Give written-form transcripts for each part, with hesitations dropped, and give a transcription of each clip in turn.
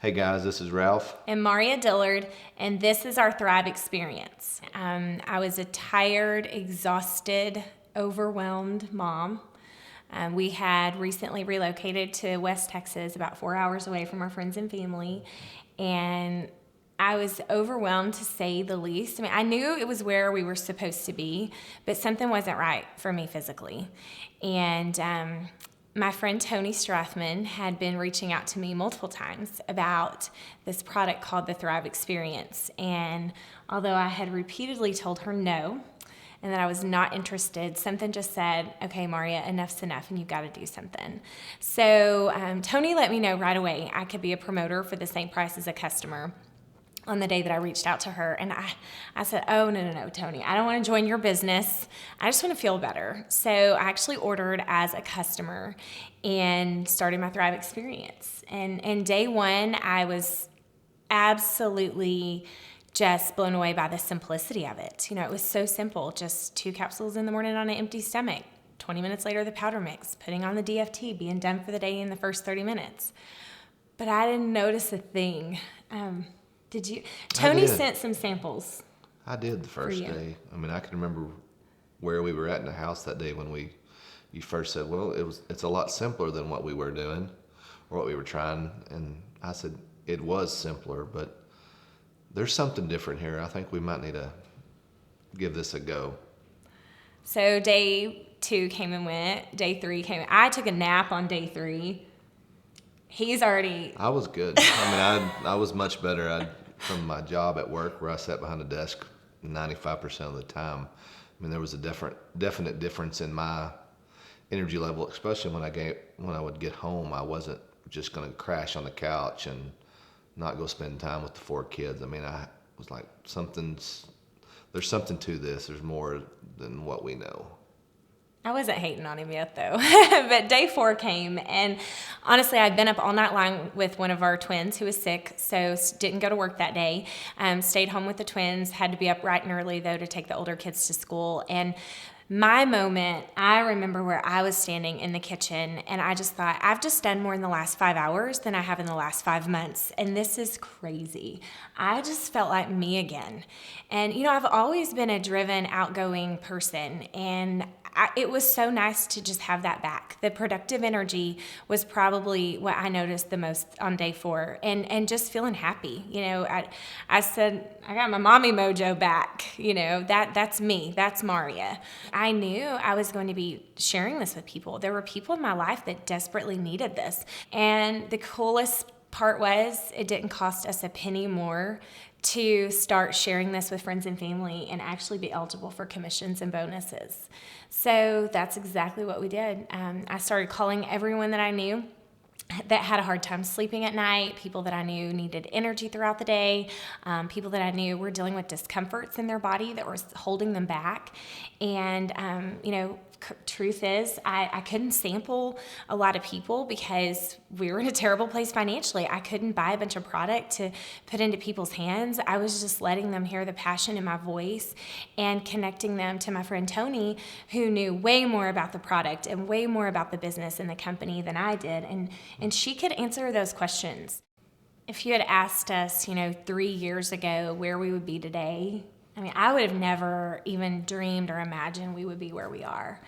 Hey guys, this is Ralph. And Mauria Dillard, and this is our Thrive experience. I was a tired, exhausted, overwhelmed mom. We had recently relocated to West Texas, about 4 hours away from our friends and family, and I was overwhelmed to say the least. I mean, I knew it was where we were supposed to be, but something wasn't right for me physically. And my friend Tony Strathman had been reaching out to me multiple times about this product called the Thrive Experience. And although I had repeatedly told her no, and that I was not interested, something just said, okay, Mauria, enough's enough and you've got to do something. So Tony let me know right away I could be a promoter for the same price as a customer on the day that I reached out to her. And I said, oh, no, Tony, I don't want to join your business. I just want to feel better. So I actually ordered as a customer and started my Thrive experience. And day one, I was absolutely just blown away by the simplicity of it. You know, it was so simple, just 2 capsules in the morning on an empty stomach. 20 minutes later, the powder mix, putting on the DFT, being done for the day in the first 30 minutes. But I didn't notice a thing. Did you? Tony sent some samples. I did the first day. I mean, I can remember where we were at in the house that day when you first said, well, it's a lot simpler than what we were doing or what we were trying. And I said, it was simpler, but there's something different here. I think we might need to give this a go. So day 2 came and went. Day 3 came. I took a nap on day 3. He's already... I was good. I mean, I was much better from my job at work where I sat behind a desk 95% of the time. I mean, there was a definite difference in my energy level, especially when I would get home. I wasn't just going to crash on the couch and not go spend time with the 4 kids. I mean, I was like, there's something to this. There's more than what we know. I wasn't hating on him yet, though. But day 4 came, and honestly, I'd been up all night long with one of our twins who was sick, so didn't go to work that day. Stayed home with the twins, had to be up bright and early, though, to take the older kids to school. And my moment, I remember where I was standing in the kitchen, and I just thought, I've just done more in the last 5 hours than I have in the last 5 months, and this is crazy. I just felt like me again. And, you know, I've always been a driven, outgoing person, and it was so nice to just have that back. The productive energy was probably what I noticed the most on day 4, and just feeling happy. You know, I said, I got my mommy mojo back. You know, that's me. That's Mauria. I knew I was going to be sharing this with people. There were people in my life that desperately needed this. And the coolest part was it didn't cost us a penny more to start sharing this with friends and family and actually be eligible for commissions and bonuses. So that's exactly what we did. I started calling everyone that I knew that had a hard time sleeping at night, people that I knew needed energy throughout the day, people that I knew were dealing with discomforts in their body that were holding them back. And, you know, truth is, I couldn't sample a lot of people because we were in a terrible place financially. I couldn't buy a bunch of product to put into people's hands. I was just letting them hear the passion in my voice and connecting them to my friend Tony, who knew way more about the product and way more about the business and the company than I did. And she could answer those questions. If you had asked us, 3 years ago where we would be today, I mean, I would have never even dreamed or imagined we would be where we are.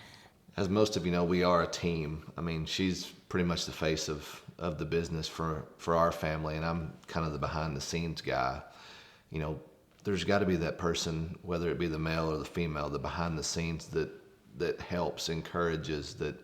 As most of you know, we are a team. I mean, she's pretty much the face of the business for our family, and I'm kind of the behind-the-scenes guy. You know, there's got to be that person, whether it be the male or the female, the behind-the-scenes that helps, encourages, that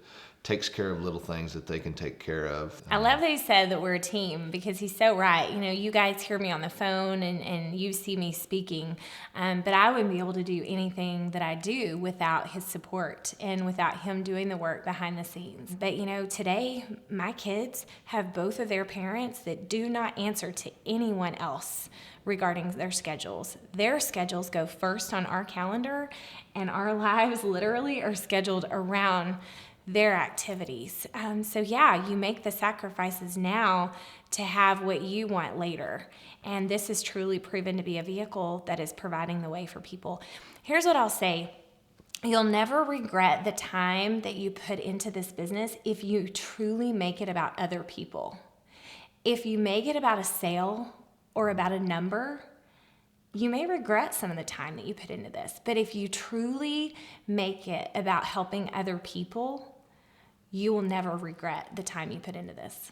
takes care of little things that they can take care of. I love that he said that we're a team because he's so right. You know, you guys hear me on the phone and you see me speaking, but I wouldn't be able to do anything that I do without his support and without him doing the work behind the scenes. But, today my kids have both of their parents that do not answer to anyone else regarding their schedules. Their schedules go first on our calendar, and our lives literally are scheduled around their activities. So you make the sacrifices now to have what you want later. And this is truly proven to be a vehicle that is providing the way for people. Here's what I'll say. You'll never regret the time that you put into this business if you truly make it about other people. If you make it about a sale or about a number, you may regret some of the time that you put into this. But if you truly make it about helping other people, you will never regret the time you put into this.